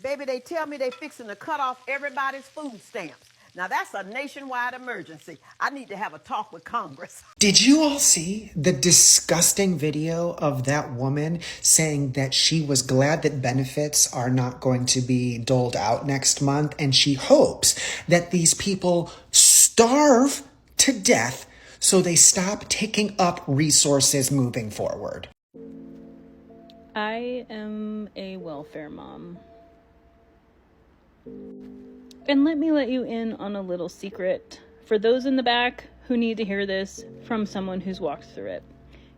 Baby, they tell me they fixing to cut off everybody's food stamps. Now that's a nationwide emergency. I need to have a talk with Congress. Did you all see the disgusting video of that woman saying that she was glad that benefits are not going to be doled out next month, and she hopes that these people starve to death so they stop taking up resources moving forward? I am a welfare mom. And let me let you in on a little secret for those in the back who need to hear this from someone who's walked through it.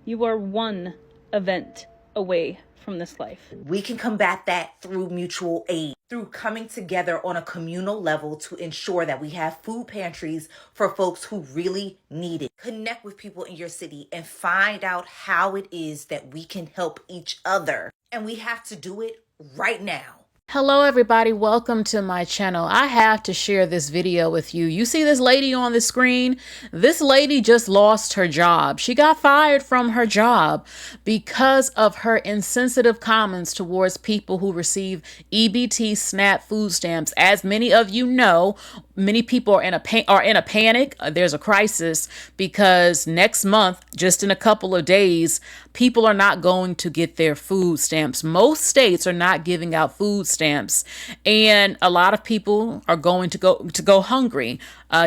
You are one event away from this life. We can combat that through mutual aid, through coming together on a communal level to ensure that we have food pantries for folks who really need it. Connect with people in your city and find out how it is that we can help each other. And we have to do it right now. Hello everybody, welcome to my channel. I have to share this video with you. You see this lady on the screen? This lady just lost her job. She got fired from her job because of her insensitive comments towards people who receive EBT SNAP food stamps. As many of you know, many people are in a panic. There's a crisis because next month, just in a couple of days, people are not going to get their food stamps. Most states are not giving out food stamps, and a lot of people are going to go hungry,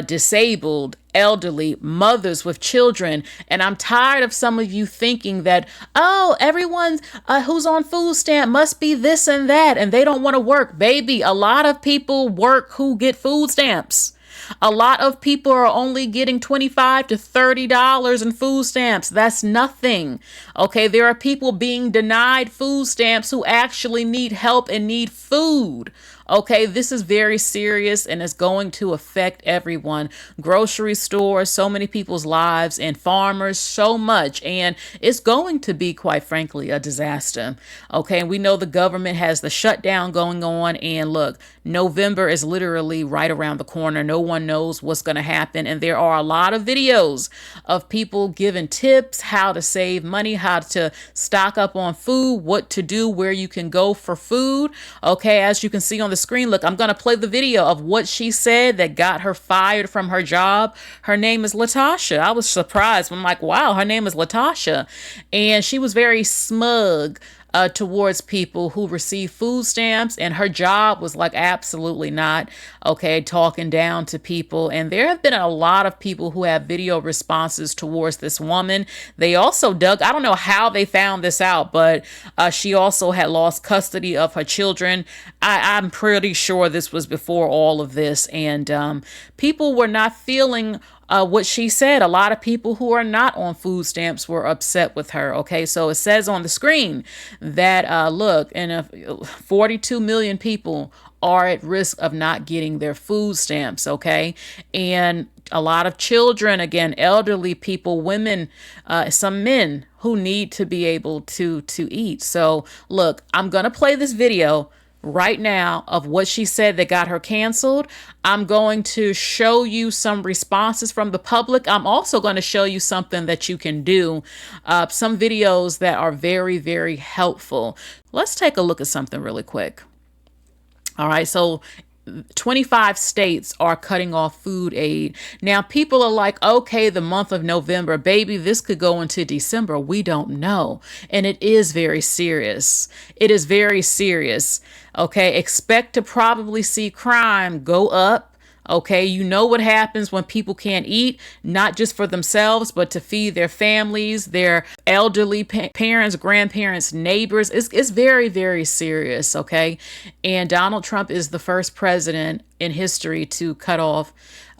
disabled, elderly, mothers with children. And I'm tired of some of you thinking that, oh, everyone who's on food stamp must be this and that, and they don't want to work. Baby, a lot of people work who get food stamps. A lot of people are only getting $25 to $30 in food stamps. That's nothing. Okay, there are people being denied food stamps who actually need help and need food. Okay, this is very serious and it's going to affect everyone. Grocery stores, so many people's lives, and farmers, so much. And it's going to be, quite frankly, a disaster. Okay, we know the government has the shutdown going on. And look, November is literally right around the corner. No one knows what's going to happen. And there are a lot of videos of people giving tips, how to save money, how to stock up on food, what to do, where you can go for food. Okay, as you can see on the screen, look, I'm going to play the video of what she said that got her fired from her job. Her name is Latasha. I was surprised. I'm like, wow, her name is Latasha. And she was very smug towards people who receive food stamps, and her job was like, absolutely not. Okay, talking down to people. And there have been a lot of people who have video responses towards this woman. They also dug, I don't know how they found this out, but she also had lost custody of her children. I'm pretty sure this was before all of this, and people were not feeling what she said. A lot of people who are not on food stamps were upset with her. Okay, so it says on the screen that, look, 42 million people are at risk of not getting their food stamps. Okay, and a lot of children, again, elderly people, women, some men who need to be able to eat. So look, I'm going to play this video right now of what she said that got her canceled. I'm going to show you some responses from the public. I'm also going to show you something that you can do, some videos that are very, very helpful. Let's take a look at something really quick. All right, so 25 states are cutting off food aid. Now, people are like, okay, the month of November, baby, this could go into December. We don't know. And it is very serious. It is very serious. Okay, expect to probably see crime go up. Okay, you know what happens when people can't eat, not just for themselves, but to feed their families, their elderly parents, grandparents, neighbors. It's very, very serious. Okay, and Donald Trump is the first president in history to cut off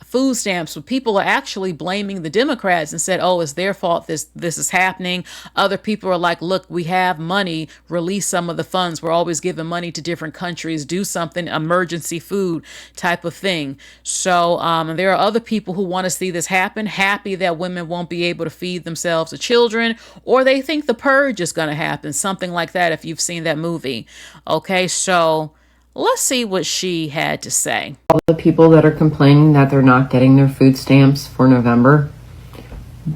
food stamps. So people are actually blaming the Democrats and said, oh, it's their fault this is happening. Other people are like, look, we have money, release some of the funds. We're always giving money to different countries, do something, emergency food type of thing. So there are other people who want to see this happen, happy that women won't be able to feed themselves or children, or they think the purge is going to happen, something like that, if you've seen that movie. Okay, so let's see what she had to say. All the people that are complaining that they're not getting their food stamps for November,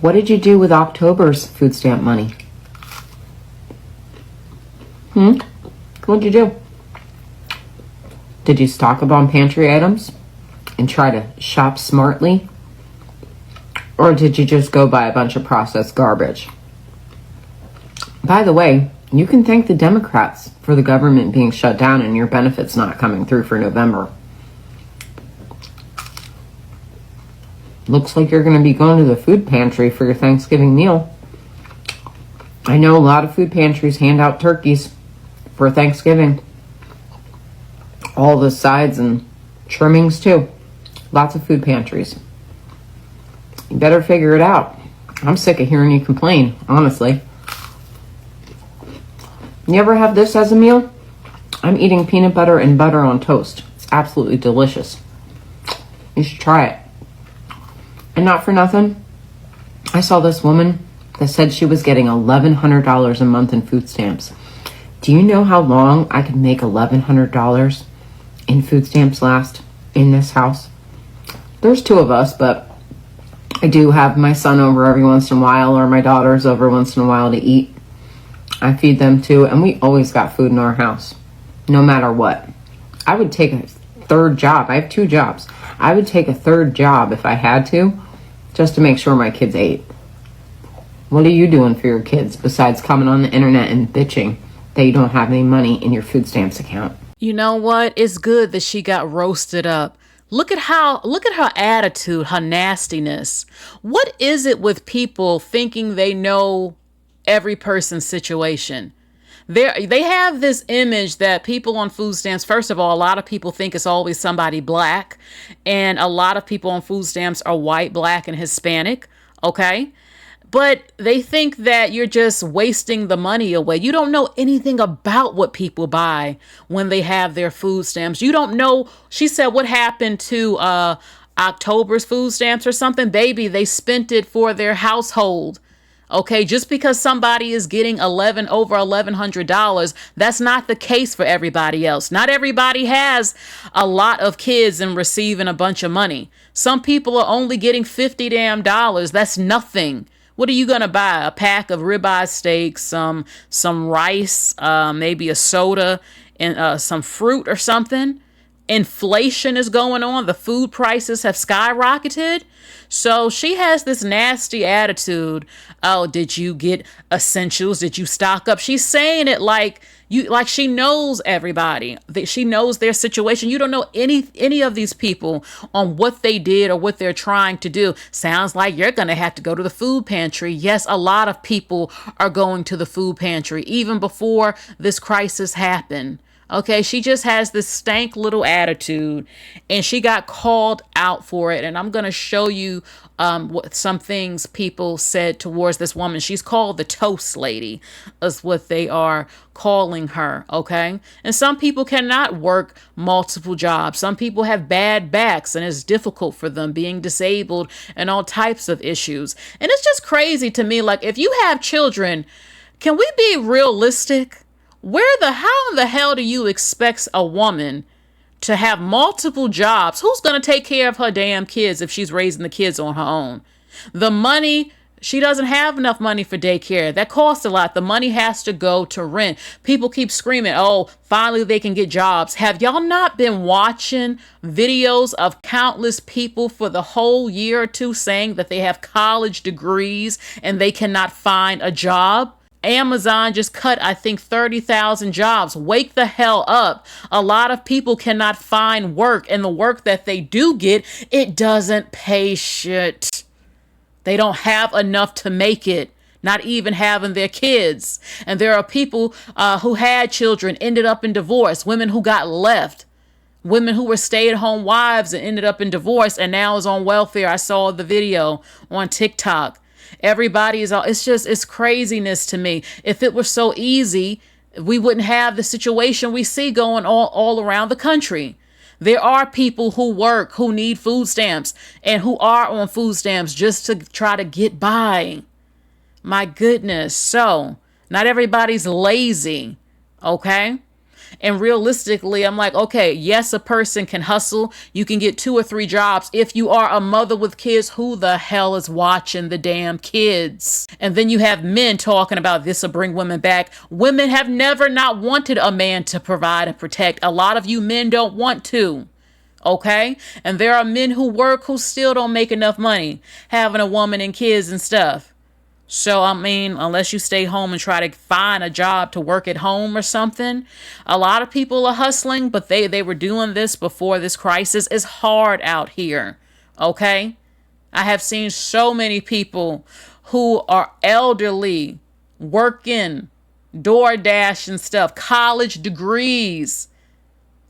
what did you do with October's food stamp money? What'd you do? Did you stock up on pantry items and try to shop smartly? Or did you just go buy a bunch of processed garbage? By the way, you can thank the Democrats for the government being shut down and your benefits not coming through for November. Looks like you're going to be going to the food pantry for your Thanksgiving meal. I know a lot of food pantries hand out turkeys for Thanksgiving. All the sides and trimmings too. Lots of food pantries. You better figure it out. I'm sick of hearing you complain, honestly. You ever have this as a meal? I'm eating peanut butter and butter on toast. It's absolutely delicious. You should try it. And not for nothing, I saw this woman that said she was getting $1,100 a month in food stamps. Do you know how long I could make $1,100 in food stamps last in this house? There's two of us, but I do have my son over every once in a while, or my daughters over once in a while to eat. I feed them too, and we always got food in our house, no matter what. I would take a third job. I have 2 jobs. I would take a third job if I had to, just to make sure my kids ate. What are you doing for your kids besides coming on the internet and bitching that you don't have any money in your food stamps account? You know what? It's good that she got roasted up. Look at her attitude, her nastiness. What is it with people thinking they know every person's situation? They have this image that people on food stamps, first of all, a lot of people think it's always somebody black, and a lot of people on food stamps are white, black, and Hispanic, okay? But they think that you're just wasting the money away. You don't know anything about what people buy when they have their food stamps. You don't know, she said, what happened to October's food stamps or something. Baby, they spent it for their household. Okay, just because somebody is getting over $1,100, that's not the case for everybody else. Not everybody has a lot of kids and receiving a bunch of money. Some people are only getting $50 damn. That's nothing. What are you gonna buy? A pack of ribeye steaks, some rice, maybe a soda, and some fruit or something? Inflation is going on. The food prices have skyrocketed. So she has this nasty attitude. Oh, did you get essentials? Did you stock up? She's saying it like she knows everybody. She knows their situation. You don't know any of these people on what they did or what they're trying to do. Sounds like you're going to have to go to the food pantry. Yes, a lot of people are going to the food pantry even before this crisis happened. Okay, she just has this stank little attitude, and she got called out for it. And I'm going to show you what some things people said towards this woman. She's called the Toast Lady, is what they are calling her. Okay, and some people cannot work multiple jobs. Some people have bad backs, and it's difficult for them, being disabled and all types of issues. And it's just crazy to me. Like, if you have children, can we be realistic? How in the hell do you expect a woman to have multiple jobs? Who's going to take care of her damn kids if she's raising the kids on her own? The money, she doesn't have enough money for daycare. That costs a lot. The money has to go to rent. People keep screaming, oh, finally they can get jobs. Have y'all not been watching videos of countless people for the whole year or two saying that they have college degrees and they cannot find a job? Amazon just cut, I think, 30,000 jobs. Wake the hell up. A lot of people cannot find work, and the work that they do get, it doesn't pay shit. They don't have enough to make it, not even having their kids. And there are people who had children, ended up in divorce, women who got left, women who were stay-at-home wives and ended up in divorce and now is on welfare. I saw the video on TikTok. Everybody is it's craziness to me. If it were so easy, we wouldn't have the situation we see going all around the country. There are people who work, who need food stamps, and who are on food stamps just to try to get by. My goodness. So, not everybody's lazy, okay? And realistically, I'm like, okay, yes, a person can hustle. You can get 2 or 3 jobs. If you are a mother with kids, who the hell is watching the damn kids? And then you have men talking about this will bring women back. Women have never not wanted a man to provide and protect. A lot of you men don't want to. Okay? And there are men who work who still don't make enough money having a woman and kids and stuff. So, I mean, unless you stay home and try to find a job to work at home or something, a lot of people are hustling, but they were doing this before this crisis. It's hard out here. Okay? I have seen so many people who are elderly, working, DoorDash and stuff, college degrees,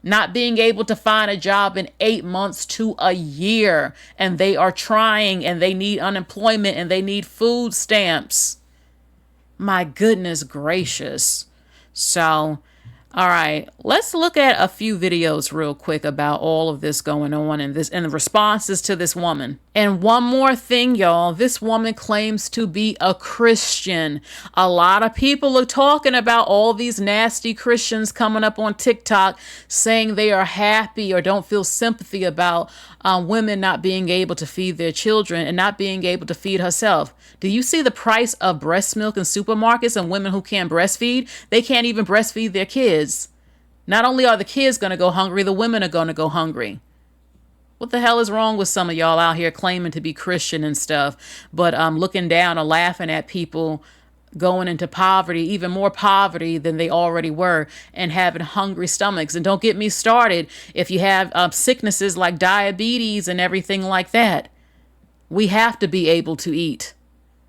not being able to find a job in 8 months to a year. And they are trying and they need unemployment and they need food stamps. My goodness gracious. So, all right, let's look at a few videos real quick about all of this going on and the responses to this woman. And one more thing, y'all, this woman claims to be a Christian. A lot of people are talking about all these nasty Christians coming up on TikTok saying they are happy or don't feel sympathy about women not being able to feed their children and not being able to feed herself. Do you see the price of breast milk in supermarkets and women who can't breastfeed? They can't even breastfeed their kids. Not only are the kids going to go hungry, the women are going to go hungry. What the hell is wrong with some of y'all out here claiming to be Christian and stuff, but looking down or laughing at people going into poverty, even more poverty than they already were, and having hungry stomachs? And don't get me started if you have sicknesses like diabetes and everything like that. We have to be able to eat.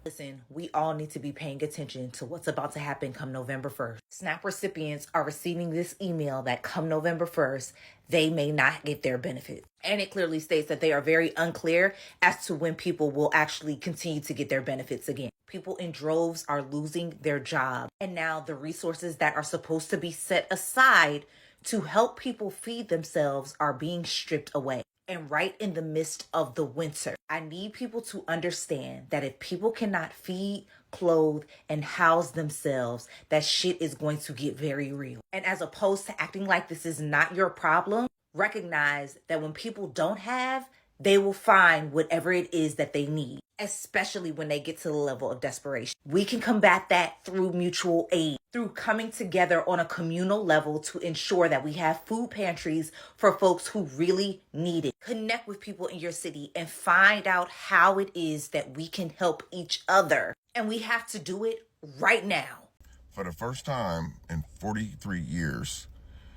Listen, we all need to be paying attention to what's about to happen come November 1st. SNAP recipients are receiving this email that come November 1st, they may not get their benefits. And it clearly states that they are very unclear as to when people will actually continue to get their benefits again. People in droves are losing their job. And now the resources that are supposed to be set aside to help people feed themselves are being stripped away. And right in the midst of the winter, I need people to understand that if people cannot feed, clothe, and house themselves, that shit is going to get very real. And as opposed to acting like this is not your problem, recognize that when people don't have, they will find whatever it is that they need, especially when they get to the level of desperation. We can combat that through mutual aid, through coming together on a communal level to ensure that we have food pantries for folks who really need it. Connect with people in your city and find out how it is that we can help each other. And we have to do it right now. For the first time in 43 years,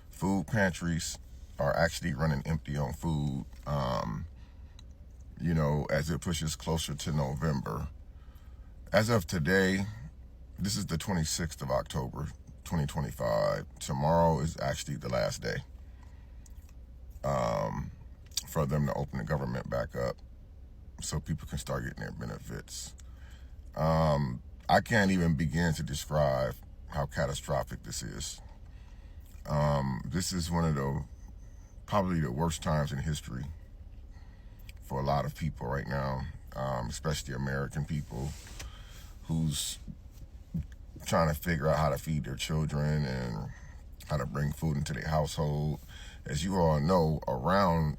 food pantries are actually running empty on food. As it pushes closer to November. As of today, this is the 26th of October, 2025. Tomorrow is actually the last day for them to open the government back up so people can start getting their benefits. I can't even begin to describe how catastrophic this is. This is one of probably the worst times in history for a lot of people right now, especially American people who's trying to figure out how to feed their children and how to bring food into their household. As you all know, around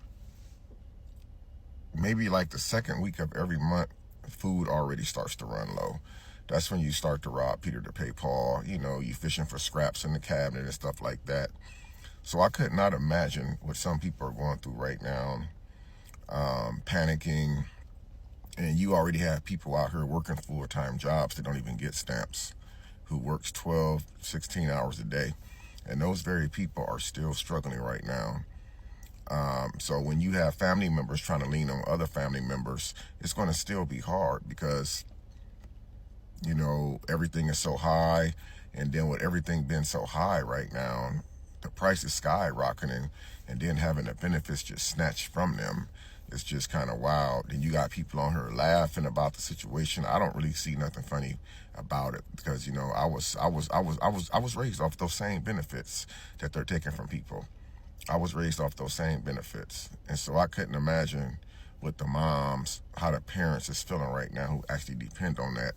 maybe like the second week of every month, food already starts to run low. That's when you start to rob Peter to pay Paul. You fishing for scraps in the cabinet and stuff like that. So I could not imagine what some people are going through right now, panicking. And you already have people out here working full-time jobs that don't even get stamps, who works 12, 16 hours a day. And those very people are still struggling right now. So when you have family members trying to lean on other family members, it's going to still be hard because, everything is so high. And then with everything being so high right now, the price is skyrocketing, and then having the benefits just snatched from them. It's just kind of wild. Then you got people on here laughing about the situation. I don't really see nothing funny about it because I was raised off those same benefits that they're taking from people. I was raised off those same benefits, and so I couldn't imagine what the moms, how the parents is feeling right now who actually depend on that.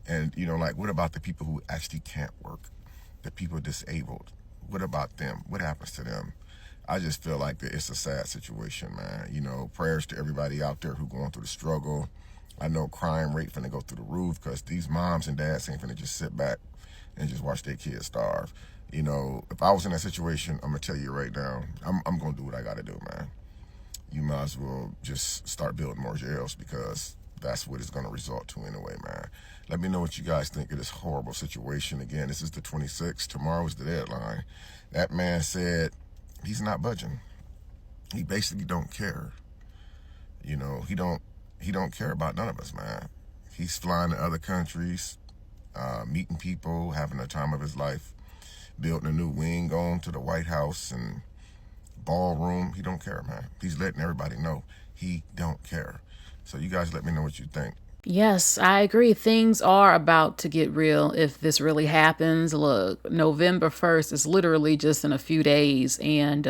And what about the people who actually can't work? The people disabled. What about them? What happens to them? I just feel like that it's a sad situation, man. You know, prayers to everybody out there who going through the struggle. I know crime rate finna go through the roof because these moms and dads ain't finna just sit back and just watch their kids starve. You know, if I was in that situation, I'm gonna tell you right now, I'm gonna do what I gotta do, man. You might as well just start building more jails because that's what it's gonna result to anyway, man. Let me know what you guys think of this horrible situation. Again, this is the 26th. Tomorrow is the deadline. That man said he's not budging. He basically don't care. You know, he don't care about none of us, man. He's flying to other countries, meeting people, having the time of his life, building a new wing on to the White House and ballroom. He don't care, man. He's letting everybody know he don't care. So you guys let me know what you think. Yes, I agree. Things are about to get real if this really happens. Look, November 1st is literally just in a few days. And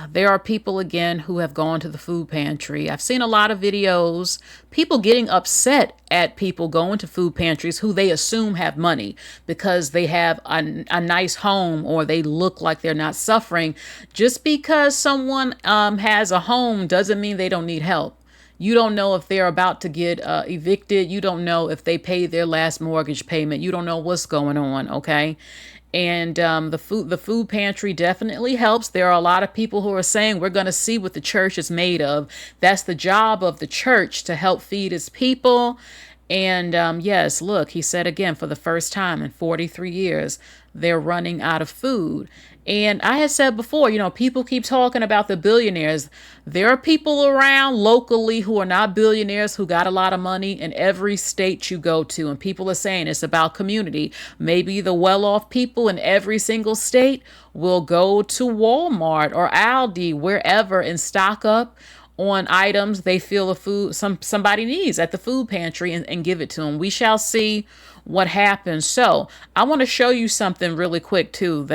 there are people, again, who have gone to the food pantry. I've seen a lot of videos, people getting upset at people going to food pantries who they assume have money because they have a nice home or they look like they're not suffering. Just because someone has a home doesn't mean they don't need help. You don't know if they're about to get evicted. You don't know if they paid their last mortgage payment. You don't know what's going on, okay? And the food pantry definitely helps. There are a lot of people who are saying we're going to see what the church is made of. That's the job of the church, to help feed its people. And yes, look, he said again, for the first time in 43 years, they're running out of food. And I had said before, you know, people keep talking about the billionaires. There are people around locally who are not billionaires who got a lot of money in every state you go to. And people are saying it's about community. Maybe the well-off people in every single state will go to Walmart or Aldi, wherever, and stock up on items they feel somebody needs at the food pantry and give it to them. We shall see what happens. So I want to show you something really quick too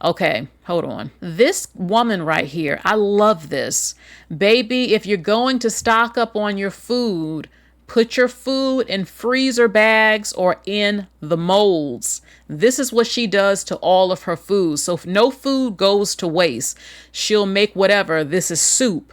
okay, hold on. This woman right here, I love this. Baby, if you're going to stock up on your food, put your food in freezer bags or in the molds. This is what she does to all of her food. So if no food goes to waste, she'll make whatever. This is soup.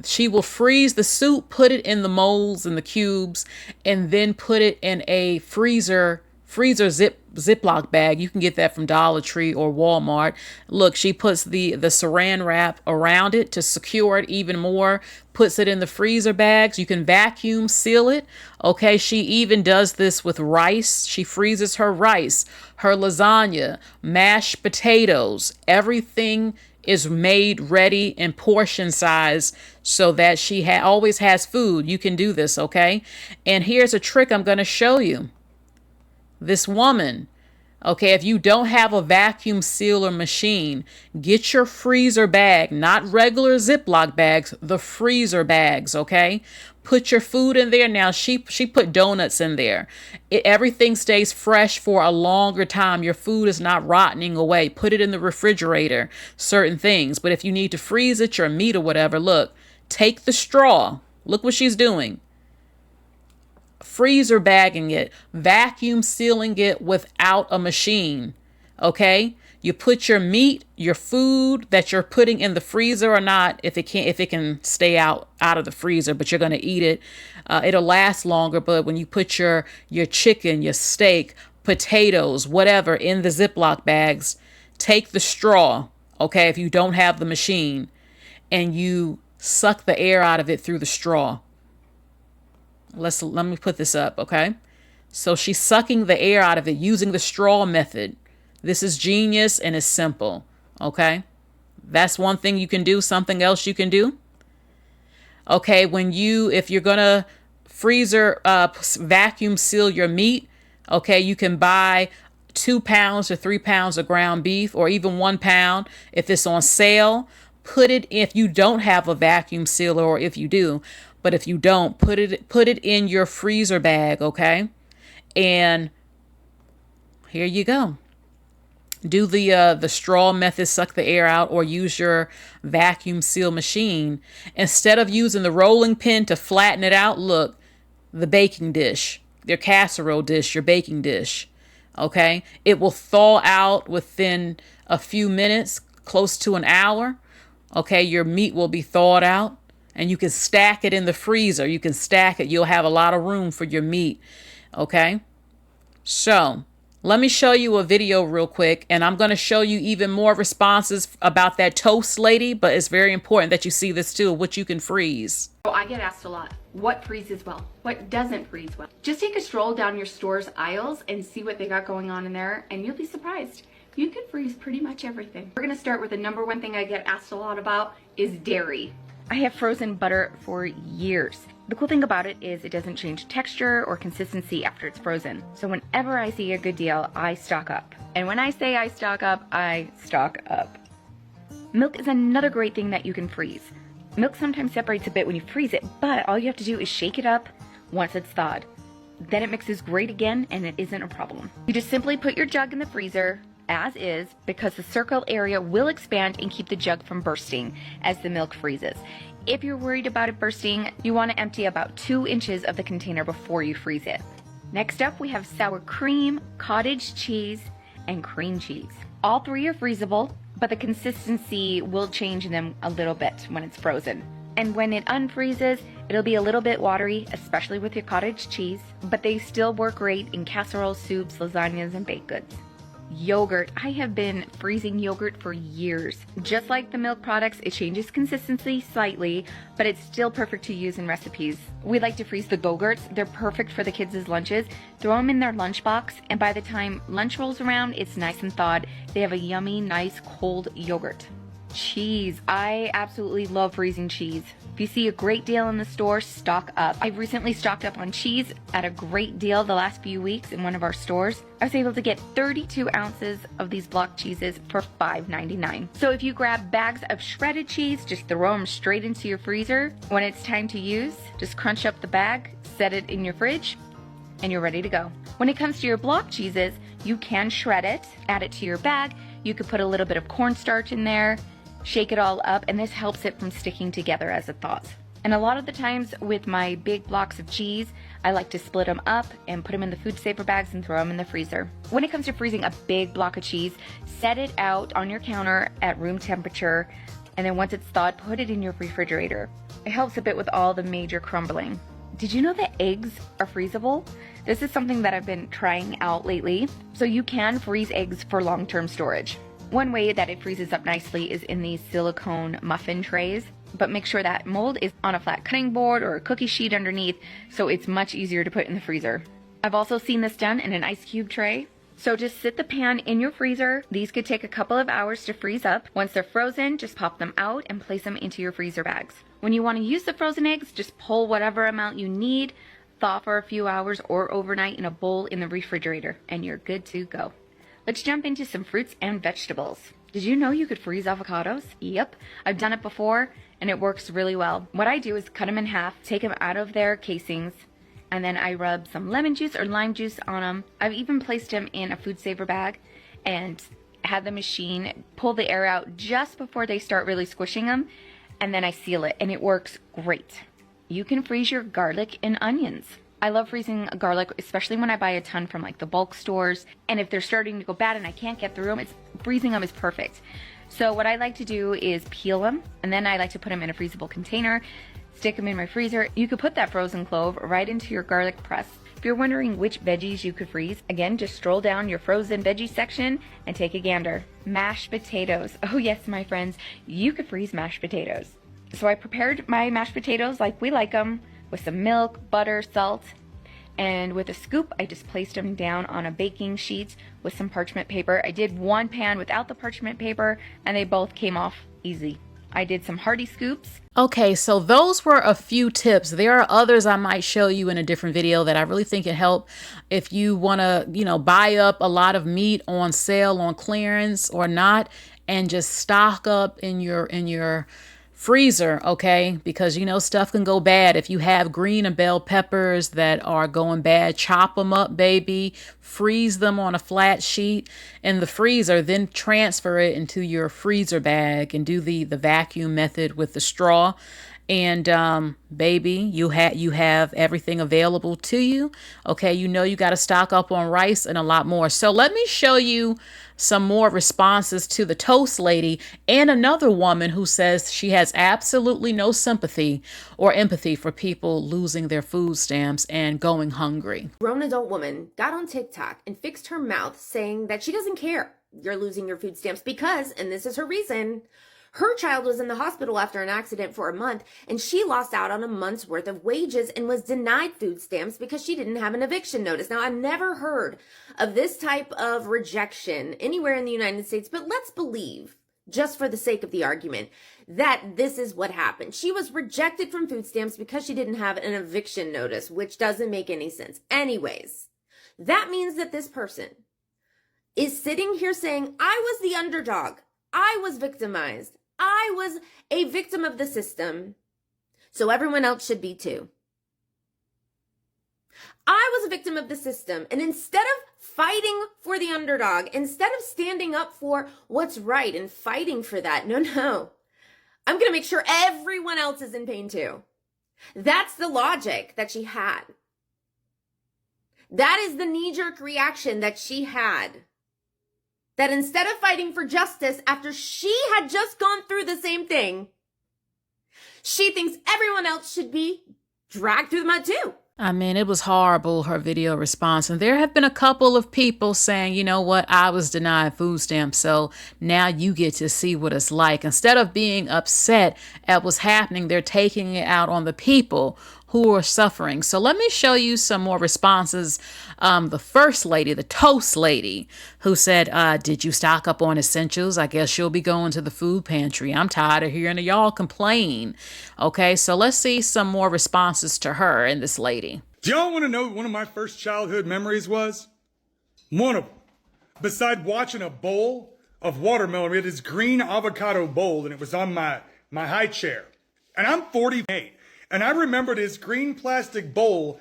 She will freeze the soup, put it in the molds and the cubes, and then put it in a freezer Ziploc bag. You can get that from Dollar Tree or Walmart. Look, she puts the saran wrap around it to secure it even more, puts it in the freezer bags. You can vacuum seal it. Okay, she even does this with rice. She freezes her rice, her lasagna, mashed potatoes, everything is made ready in portion size so that she always has food. You can do this, okay? And here's a trick I'm going to show you. This woman, okay, if you don't have a vacuum sealer machine, get your freezer bag, not regular Ziploc bags, the freezer bags, okay? Put your food in there. Now, she put donuts in there. Everything stays fresh for a longer time. Your food is not rotting away. Put it in the refrigerator, certain things. But if you need to freeze it, your meat or whatever, look, take the straw. Look what she's doing. Freezer bagging it, vacuum sealing it without a machine. Okay? You put your meat, your food that you're putting in the freezer or not, if it can stay out of the freezer, but you're going to eat it. It'll last longer. But when you put your chicken, your steak, potatoes, whatever in the Ziploc bags, take the straw. Okay? If you don't have the machine, and you suck the air out of it through the straw. Let me put this up, okay? So she's sucking the air out of it using the straw method. This is genius and it's simple, okay? That's one thing you can do. Something else you can do. Okay, if you're gonna vacuum seal your meat, okay, you can buy 2 pounds or 3 pounds of ground beef, or even 1 pound if it's on sale. Put it, if you don't have a vacuum sealer, or if you do, but if you don't, put it in your freezer bag, okay? And here you go. Do the straw method, suck the air out, or use your vacuum seal machine. Instead of using the rolling pin to flatten it out, look, the baking dish, your casserole dish, your baking dish. Okay, it will thaw out within a few minutes, close to an hour. Okay, your meat will be thawed out, and you can stack it in the freezer. You can stack it. You'll have a lot of room for your meat. Okay, so let me show you a video real quick, and I'm going to show you even more responses about that toast lady, but it's very important that you see this too, what you can freeze. So I get asked a lot, what freezes well? What doesn't freeze well? Just take a stroll down your store's aisles and see what they got going on in there, and you'll be surprised. You can freeze pretty much everything. We're gonna start with the number one thing I get asked a lot about is dairy. I have frozen butter for years. The cool thing about it is it doesn't change texture or consistency after it's frozen. So whenever I see a good deal, I stock up. And when I say I stock up, I stock up. Milk is another great thing that you can freeze. Milk sometimes separates a bit when you freeze it, but all you have to do is shake it up once it's thawed. Then it mixes great again, and it isn't a problem. You just simply put your jug in the freezer as is, because the circle area will expand and keep the jug from bursting as the milk freezes. If you're worried about it bursting, you want to empty about 2 inches of the container before you freeze it. Next up, we have sour cream, cottage cheese, and cream cheese. All 3 are freezable, but the consistency will change in them a little bit when it's frozen. And when it unfreezes, it'll be a little bit watery, especially with your cottage cheese, but they still work great in casseroles, soups, lasagnas, and baked goods. Yogurt. I have been freezing yogurt for years. Just like the milk products, it changes consistency slightly, but it's still perfect to use in recipes. We like to freeze the Go-Gurts. They're perfect for the kids' lunches. Throw them in their lunchbox, and by the time lunch rolls around, it's nice and thawed. They have a yummy, nice, cold yogurt. Cheese. I absolutely love freezing cheese. If you see a great deal in the store, stock up. I've recently stocked up on cheese at a great deal the last few weeks in one of our stores. I was able to get 32 ounces of these block cheeses for $5.99. So if you grab bags of shredded cheese, just throw them straight into your freezer. When it's time to use, just crunch up the bag, set it in your fridge, and you're ready to go. When it comes to your block cheeses, you can shred it, add it to your bag. You could put a little bit of cornstarch in there, shake it all up, and this helps it from sticking together as it thaws. And a lot of the times with my big blocks of cheese, I like to split them up and put them in the food saver bags and throw them in the freezer. When it comes to freezing a big block of cheese, set it out on your counter at room temperature, and then once it's thawed, put it in your refrigerator. It helps a bit with all the major crumbling. Did you know that eggs are freezable? This is something that I've been trying out lately. So you can freeze eggs for long-term storage. One way that it freezes up nicely is in these silicone muffin trays, but make sure that mold is on a flat cutting board or a cookie sheet underneath, so it's much easier to put in the freezer. I've also seen this done in an ice cube tray. So just sit the pan in your freezer. These could take a couple of hours to freeze up. Once they're frozen, just pop them out and place them into your freezer bags. When you want to use the frozen eggs, just pull whatever amount you need, thaw for a few hours or overnight in a bowl in the refrigerator, and you're good to go. Let's jump into some fruits and vegetables. Did you know you could freeze avocados? Yep, I've done it before and it works really well. What I do is cut them in half, take them out of their casings, and then I rub some lemon juice or lime juice on them. I've even placed them in a food saver bag and had the machine pull the air out just before they start really squishing them, and then I seal it, and it works great. You can freeze your garlic and onions. I love freezing garlic, especially when I buy a ton from like the bulk stores. And if they're starting to go bad and I can't get through them, freezing them is perfect. So what I like to do is peel them, and then I like to put them in a freezable container, stick them in my freezer. You could put that frozen clove right into your garlic press. If you're wondering which veggies you could freeze, again, just stroll down your frozen veggie section and take a gander. Mashed potatoes. Oh yes, my friends, you could freeze mashed potatoes. So I prepared my mashed potatoes like we like them, with some milk, butter, salt, and with a scoop, I just placed them down on a baking sheet with some parchment paper. I did one pan without the parchment paper, and they both came off easy. I did some hearty scoops. Okay, so those were a few tips. There are others I might show you in a different video that I really think can help if you want to, buy up a lot of meat on sale, on clearance or not, and just stock up in your freezer, okay? Because stuff can go bad. If you have green and bell peppers that are going bad, chop them up, baby. freeze them on a flat sheet in the freezer, then transfer it into your freezer bag and do the vacuum method with the straw. And baby, you have everything available to you. Okay, you know you got to stock up on rice and a lot more. So let me show you some more responses to the toast lady and another woman who says she has absolutely no sympathy or empathy for people losing their food stamps and going hungry. Grown adult woman got on TikTok and fixed her mouth saying that she doesn't care you're losing your food stamps because, and this is her reason, her child was in the hospital after an accident for a month, and she lost out on a month's worth of wages and was denied food stamps because she didn't have an eviction notice. Now, I've never heard of this type of rejection anywhere in the United States, but let's believe, just for the sake of the argument, that this is what happened. She was rejected from food stamps because she didn't have an eviction notice, which doesn't make any sense. Anyways, that means that this person is sitting here saying, I was the underdog. I was victimized. I was a victim of the system, so everyone else should be too. I was a victim of the system, and instead of fighting for the underdog, instead of standing up for what's right and fighting for that, no, I'm going to make sure everyone else is in pain too. That's the logic that she had. That is the knee-jerk reaction that she had. That instead of fighting for justice after she had just gone through the same thing, she thinks everyone else should be dragged through the mud too. I mean, it was horrible, her video response. And there have been a couple of people saying, you know what, I was denied food stamps, so now you get to see what it's like. Instead of being upset at what's happening, they're taking it out on the people who are suffering. So let me show you some more responses. The first lady, the toast lady, who said, did you stock up on essentials? I guess you'll be going to the food pantry. I'm tired of hearing y'all complain. Okay, so let's see some more responses to her and this lady. Do y'all want to know what one of my first childhood memories was? One of them. Beside watching a bowl of watermelon, we had this green avocado bowl, and it was on my high chair. And I'm 48. And I remember this green plastic bowl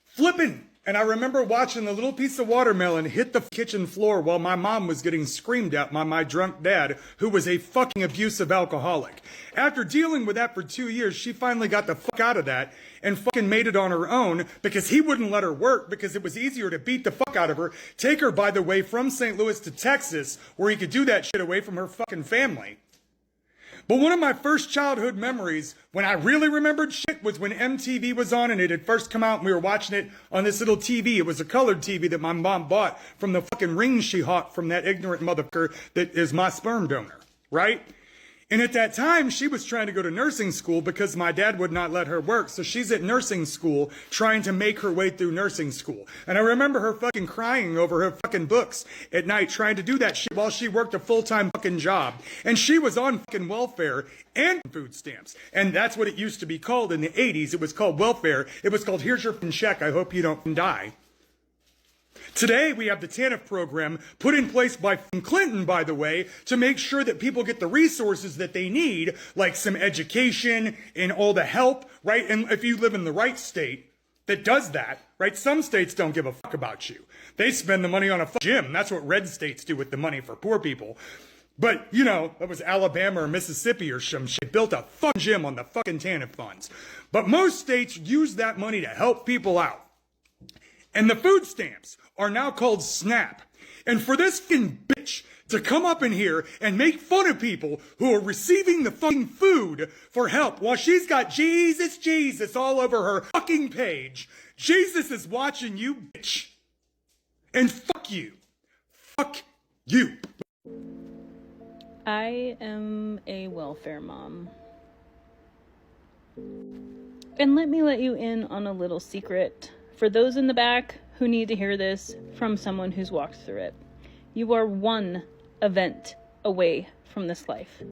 flipping. And I remember watching the little piece of watermelon hit the kitchen floor while my mom was getting screamed at by my drunk dad, who was a fucking abusive alcoholic. After dealing with that for 2 years, she finally got the fuck out of that and fucking made it on her own because he wouldn't let her work because it was easier to beat the fuck out of her, take her, by the way, from St. Louis to Texas, where he could do that shit away from her fucking family. But one of my first childhood memories, when I really remembered shit, was when MTV was on and it had first come out and we were watching it on this little TV. It was a colored TV that my mom bought from the fucking ring she hawked from that ignorant motherfucker that is my sperm donor, right? And at that time, she was trying to go to nursing school because my dad would not let her work. So she's at nursing school trying to make her way through nursing school. And I remember her fucking crying over her fucking books at night trying to do that shit while she worked a full-time fucking job. And she was on fucking welfare and food stamps. And that's what it used to be called in the 80s. It was called welfare. It was called, here's your fucking check. I hope you don't die. Today, we have the TANF program put in place by Clinton, by the way, to make sure that people get the resources that they need, like some education and all the help, right? And if you live in the right state that does that, right? Some states don't give a fuck about you. They spend the money on a gym. That's what red states do with the money for poor people. But, you know, that was Alabama or Mississippi or some shit. Built a fucking gym on the fucking TANF funds. But most states use that money to help people out. And the food stamps are now called SNAP. And for this fucking bitch to come up in here and make fun of people who are receiving the fucking food for help while she's got Jesus, Jesus all over her fucking page. Jesus is watching you, bitch. And fuck you. Fuck you. I am a welfare mom. And let me let you in on a little secret. For those in the back who need to hear this from someone who's walked through it, you are one event away from this life.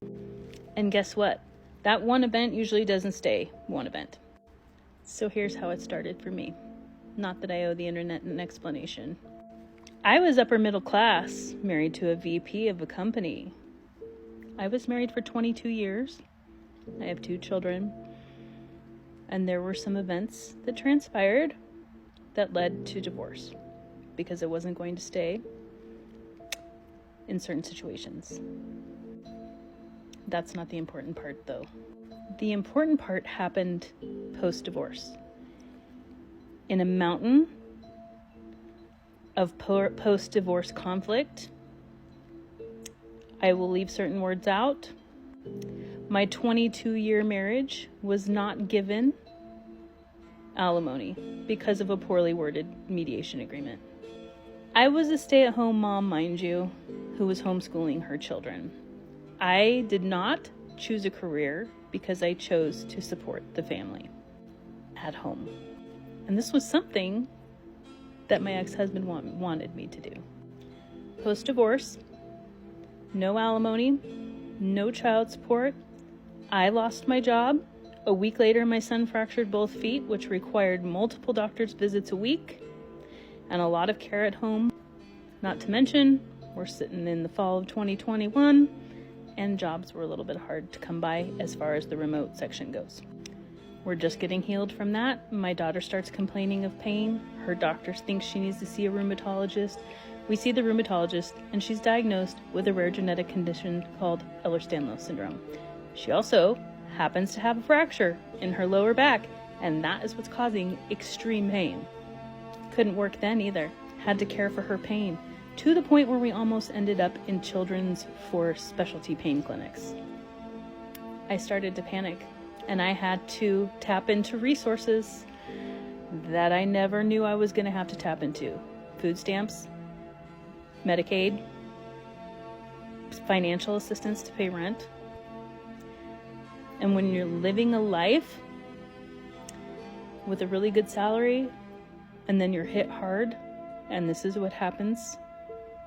And guess what? That one event usually doesn't stay one event. So here's how it started for me. Not that I owe the internet an explanation. I was upper middle class, married to a VP of a company. I was married for 22 years. I have 2 children. And there were some events that transpired that led to divorce. because I wasn't going to stay in certain situations. That's not the important part, though. The important part happened post-divorce. In a mountain of post-divorce conflict, I will leave certain words out. My 22-year marriage was not given alimony because of a poorly worded mediation agreement. I was a stay-at-home mom, mind you, who was homeschooling her children. I did not choose a career because I chose to support the family at home. And this was something that my ex-husband wanted me to do. Post-divorce, no alimony, no child support. I lost my job. A week later, my son fractured both feet, which required multiple doctor's visits a week and a lot of care at home. Not to mention, we're sitting in the fall of 2021, and jobs were a little bit hard to come by as far as the remote section goes. We're just getting healed from that. My daughter starts complaining of pain. Her doctor thinks she needs to see a rheumatologist. We see the rheumatologist, and she's diagnosed with a rare genetic condition called Ehlers-Danlos syndrome. She also happens to have a fracture in her lower back, and that is what's causing extreme pain. Couldn't work then either. Had to care for her pain, to the point where we almost ended up in children's for specialty pain clinics. I started to panic, and I had to tap into resources that I never knew I was going to have to tap into. Food stamps, Medicaid, financial assistance to pay rent. And when you're living a life with a really good salary, and then you're hit hard, and this is what happens,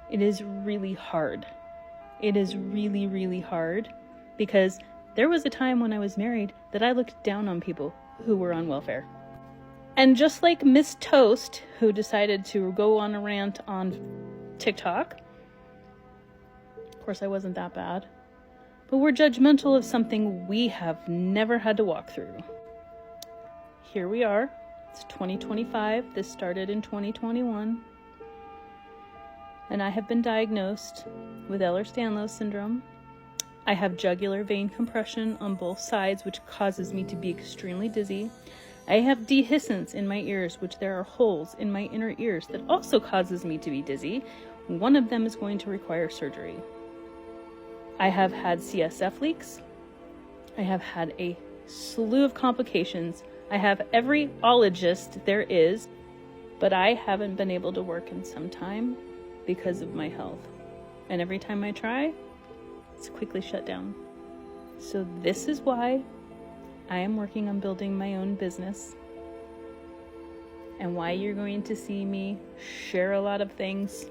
it is really hard. It is really, really hard, because there was a time when I was married that I looked down on people who were on welfare. And just like Miss Toast, who decided to go on a rant on TikTok, of course I wasn't that bad, but we're judgmental of something we have never had to walk through. Here we are. It's 2025. This started in 2021. And I have been diagnosed with Ehlers-Danlos syndrome. I have jugular vein compression on both sides, which causes me to be extremely dizzy. I have dehiscence in my ears, which there are holes in my inner ears that also causes me to be dizzy. One of them is going to require surgery. I have had CSF leaks. I have had a slew of complications. I have every ologist there is, but I haven't been able to work in some time because of my health. And every time I try, it's quickly shut down. So this is why I am working on building my own business, and why you're going to see me share a lot of things,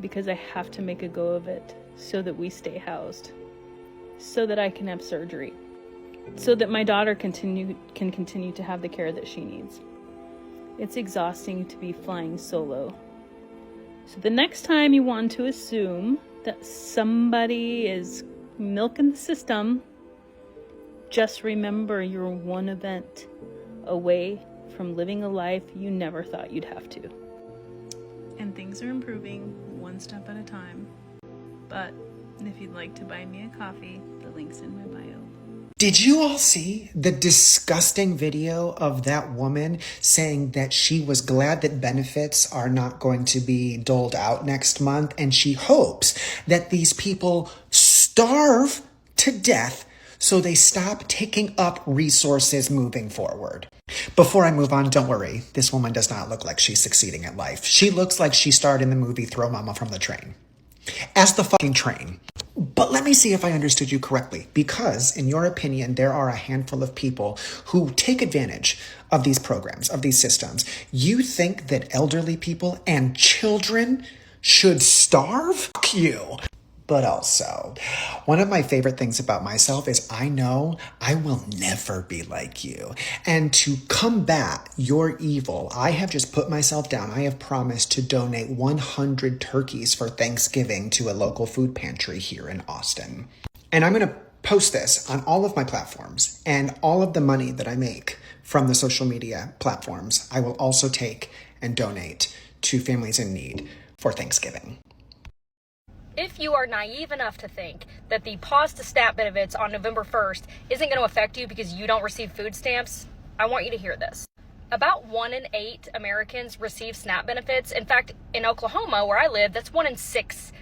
because I have to make a go of it so that we stay housed, so that I can have surgery, so that my daughter can continue to have the care that she needs. It's exhausting to be flying solo. So the next time you want to assume that somebody is milking the system, just remember you're one event away from living a life you never thought you'd have to. And things are improving one step at a time. But if you'd like to buy me a coffee, the link's in my bio. Did you all see the disgusting video of that woman saying that she was glad that benefits are not going to be doled out next month, and she hopes that these people starve to death so they stop taking up resources moving forward? Before I move on, don't worry. This woman does not look like she's succeeding at life. She looks like she starred in the movie Throw Mama from the Train. As the fucking train. But let me see if I understood you correctly, because in your opinion, there are a handful of people who take advantage of these programs, of these systems. You think that elderly people and children should starve? Fuck you. But also, one of my favorite things about myself is I know I will never be like you. And to combat your evil, I have just put myself down. I have promised to donate 100 turkeys for Thanksgiving to a local food pantry here in Austin. And I'm going to post this on all of my platforms, and all of the money that I make from the social media platforms, I will also take and donate to families in need for Thanksgiving. If you are naive enough to think that the pause to SNAP benefits on November 1st isn't going to affect you because you don't receive food stamps, I want you to hear this. About 1 in 8 Americans receive SNAP benefits. In fact, in Oklahoma, where I live, that's 1 in 6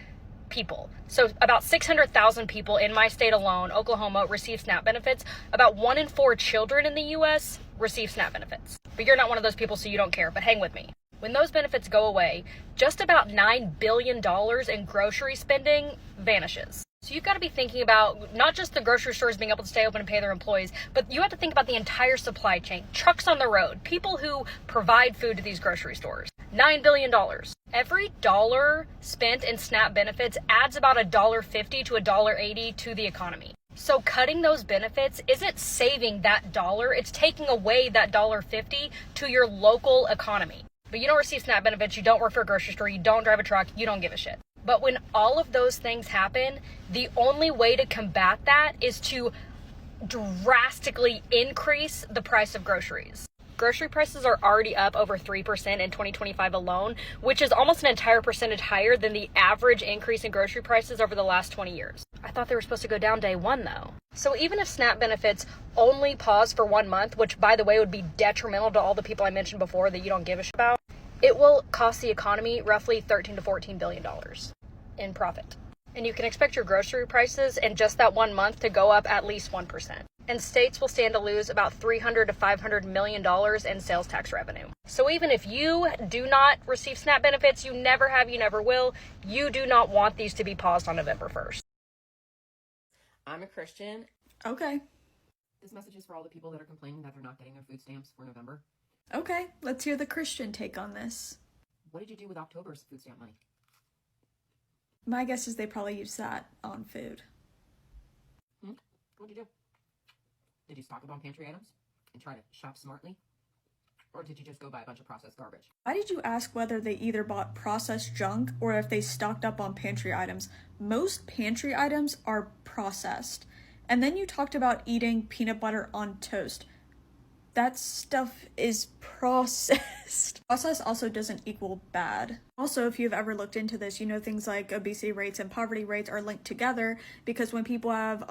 people. So about 600,000 people in my state alone, Oklahoma, receive SNAP benefits. About 1 in 4 children in the U.S. receive SNAP benefits. But you're not one of those people, so you don't care. But hang with me. When those benefits go away, just about $9 billion in grocery spending vanishes. So you've got to be thinking about not just the grocery stores being able to stay open and pay their employees, but you have to think about the entire supply chain, trucks on the road, people who provide food to these grocery stores. $9 billion. Every dollar spent in SNAP benefits adds about $1.50 to $1.80 to the economy. So cutting those benefits isn't saving that dollar, it's taking away that $1.50 to your local economy. But you don't receive SNAP benefits, you don't work for a grocery store, you don't drive a truck, you don't give a shit. But when all of those things happen, the only way to combat that is to drastically increase the price of groceries. Grocery prices are already up over 3% in 2025 alone, which is almost an entire percentage higher than the average increase in grocery prices over the last 20 years. I thought they were supposed to go down day one though. So even if SNAP benefits only pause for 1 month, which by the way would be detrimental to all the people I mentioned before that you don't give a shit about, it will cost the economy roughly $13 to $14 billion in profit. And you can expect your grocery prices in just that 1 month to go up at least 1%. And states will stand to lose about $300 to $500 million in sales tax revenue. So even if you do not receive SNAP benefits, you never have, you never will, you do not want these to be paused on November 1st. I'm a Christian. Okay. This message is for all the people that are complaining that they're not getting their food stamps for November. Okay, let's hear the Christian take on this. What did you do with October's food stamp money? My guess is they probably used that on food. What'd you do? Did you stock up on pantry items and try to shop smartly? Or did you just go buy a bunch of processed garbage? Why did you ask whether they either bought processed junk or if they stocked up on pantry items? Most pantry items are processed. And then you talked about eating peanut butter on toast. That stuff is processed. Processed also doesn't equal bad. Also, if you've ever looked into this, you know things like obesity rates and poverty rates are linked together because when people have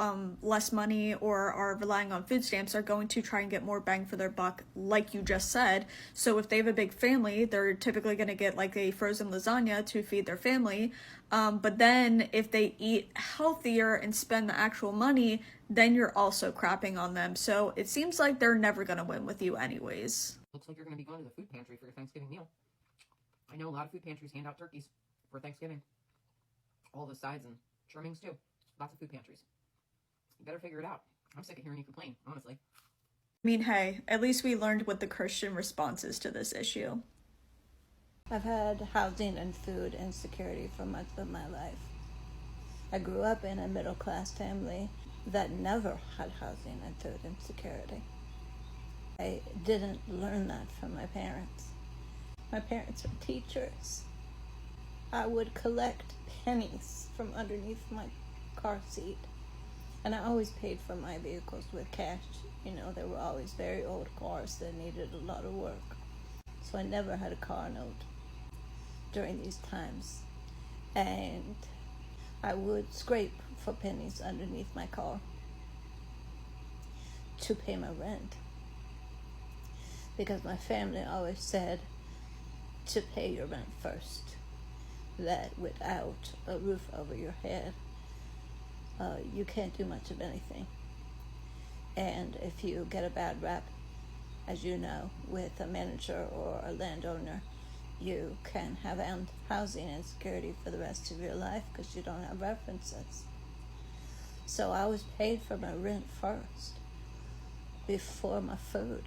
less money or are relying on food stamps, they're going to try and get more bang for their buck, like you just said. So if they have a big family, they're typically going to get like a frozen lasagna to feed their family. But then if they eat healthier and spend the actual money, then you're also crapping on them. So it seems like they're never going to win with you anyways. Looks like you're going to be going to the food pantry for your Thanksgiving meal. I know a lot of food pantries hand out turkeys for Thanksgiving. All the sides and trimmings too. Lots of food pantries. You better figure it out. I'm sick of hearing you complain, honestly. I mean, hey, at least we learned what the Christian response is to this issue. I've had housing and food insecurity for much of my life. I grew up in a middle-class family that never had housing and food insecurity. I didn't learn that from my parents. My parents were teachers. I would collect pennies from underneath my car seat. And I always paid for my vehicles with cash. You know, they were always very old cars that needed a lot of work. So I never had a car note during these times. And I would scrape for pennies underneath my car to pay my rent. Because my family always said to pay your rent first, that without a roof over your head, you can't do much of anything. And if you get a bad rap, as you know, with a manager or a landowner, you can have housing insecurity for the rest of your life because you don't have references. So I was paid for my rent first, before my food.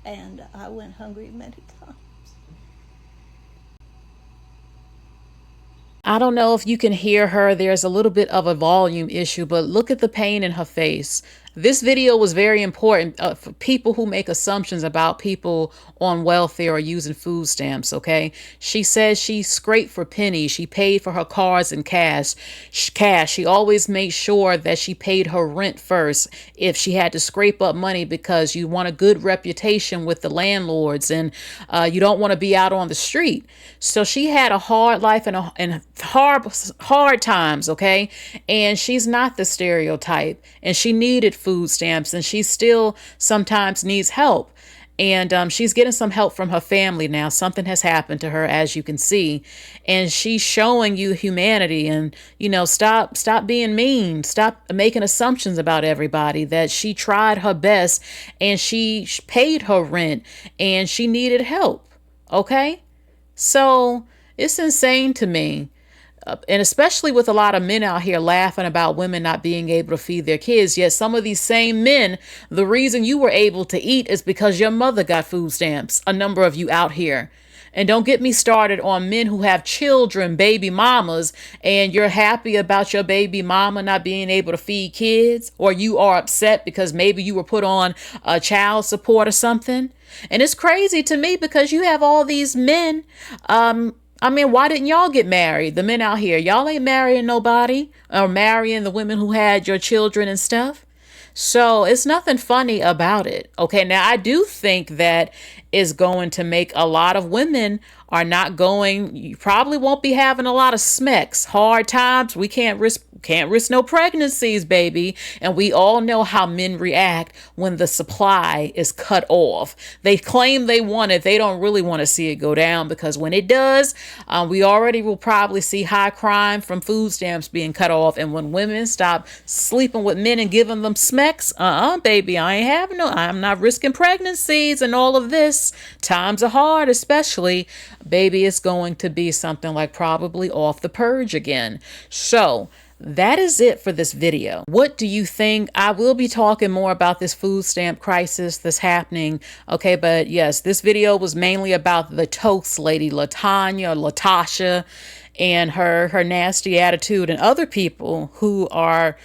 And I went hungry many times. I don't know if you can hear her. There's a little bit of a volume issue, but look at the pain in her face. This video was very important for people who make assumptions about people on welfare or using food stamps, okay? She says she scraped for pennies. She paid for her cars in cash. She always made sure that she paid her rent first if she had to scrape up money, because you want a good reputation with the landlords, and you don't want to be out on the street. So she had a hard life and hard times, okay? And she's not the stereotype, and she needed food stamps, and she still sometimes needs help. And she's getting some help from her family now. Something has happened to her, as you can see, and she's showing you humanity. And stop being mean. Stop making assumptions about everybody. That she tried her best, and she paid her rent, and she needed help. Okay, so it's insane to me. And especially with a lot of men out here laughing about women not being able to feed their kids. Yet some of these same men, the reason you were able to eat is because your mother got food stamps. A number of you out here. And don't get me started on men who have children, baby mamas, and you're happy about your baby mama not being able to feed kids, or you are upset because maybe you were put on child support or something. And it's crazy to me because you have all these men. Why didn't y'all get married? The men out here, y'all ain't marrying nobody or marrying the women who had your children and stuff. So it's nothing funny about it. Okay, now I do think that is going to make a lot of women are not going, you probably won't be having a lot of smecks, hard times. We can't risk no pregnancies, baby. And we all know how men react when the supply is cut off. They claim they want it. They don't really want to see it go down, because when it does, we already will probably see high crime from food stamps being cut off. And when women stop sleeping with men and giving them smecks, baby, I'm not risking pregnancies and all of this. Times are hard, especially, baby, it's going to be something like probably off the purge again. So that is it for this video. What do you think? I will be talking more about this food stamp crisis that's happening. Okay, but yes, this video was mainly about the toast lady, Latasha, and her nasty attitude, and other people who are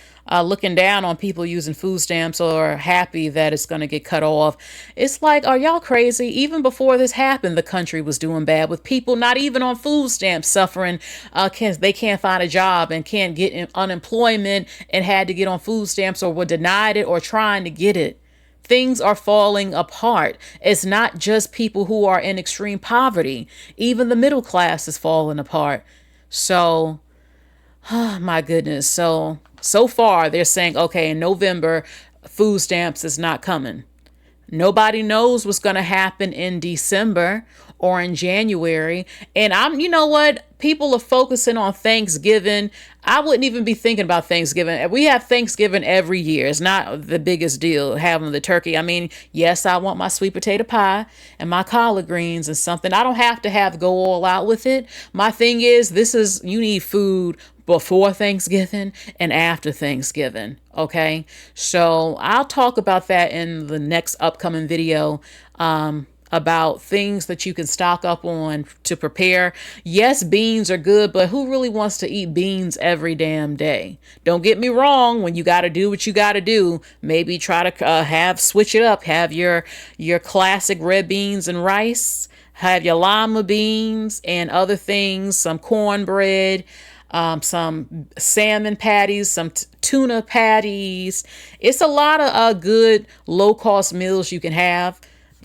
looking down on people using food stamps or happy that it's going to get cut off. It's like, are y'all crazy? Even before this happened, the country was doing bad with people not even on food stamps suffering. They can't find a job and can't get unemployment and had to get on food stamps, or were denied it or trying to get it. Things are falling apart. It's not just people who are in extreme poverty. Even the middle class is falling apart. So, oh my goodness. So far, they're saying, okay, in November, food stamps is not coming. Nobody knows what's going to happen in December or in January. And you know what? People are focusing on Thanksgiving. I wouldn't even be thinking about Thanksgiving. We have Thanksgiving every year. It's not the biggest deal having the turkey. Yes, I want my sweet potato pie and my collard greens and something. I don't have to go all out with it. My thing is, you need food before Thanksgiving and after Thanksgiving. Okay. So I'll talk about that in the next upcoming video. About things that you can stock up on to prepare. Yes, beans are good, but who really wants to eat beans every damn day? Don't get me wrong. When you got to do what you got to do, maybe try to switch it up. Have your classic red beans and rice. Have your lima beans and other things. Some cornbread. Some salmon patties, some tuna patties. It's a lot of good low-cost meals you can have.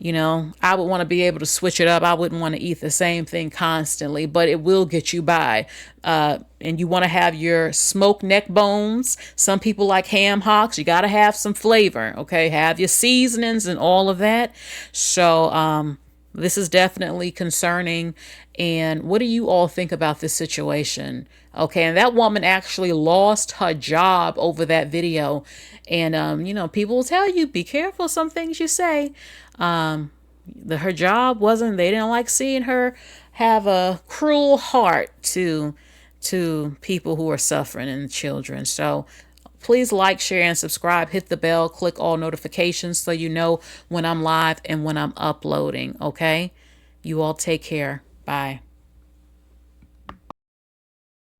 I would want to be able to switch it up. I wouldn't want to eat the same thing constantly, but it will get you by. And you want to have your smoked neck bones. Some people like ham hocks. You got to have some flavor. Okay. Have your seasonings and all of that. So, this is definitely concerning. And what do you all think about this situation? Okay, and that woman actually lost her job over that video. And, people will tell you, be careful some things you say. Her job they didn't like seeing her have a cruel heart to people who are suffering and children. So please like, share, and subscribe. Hit the bell, click all notifications so you know when I'm live and when I'm uploading. Okay, you all take care. Bye.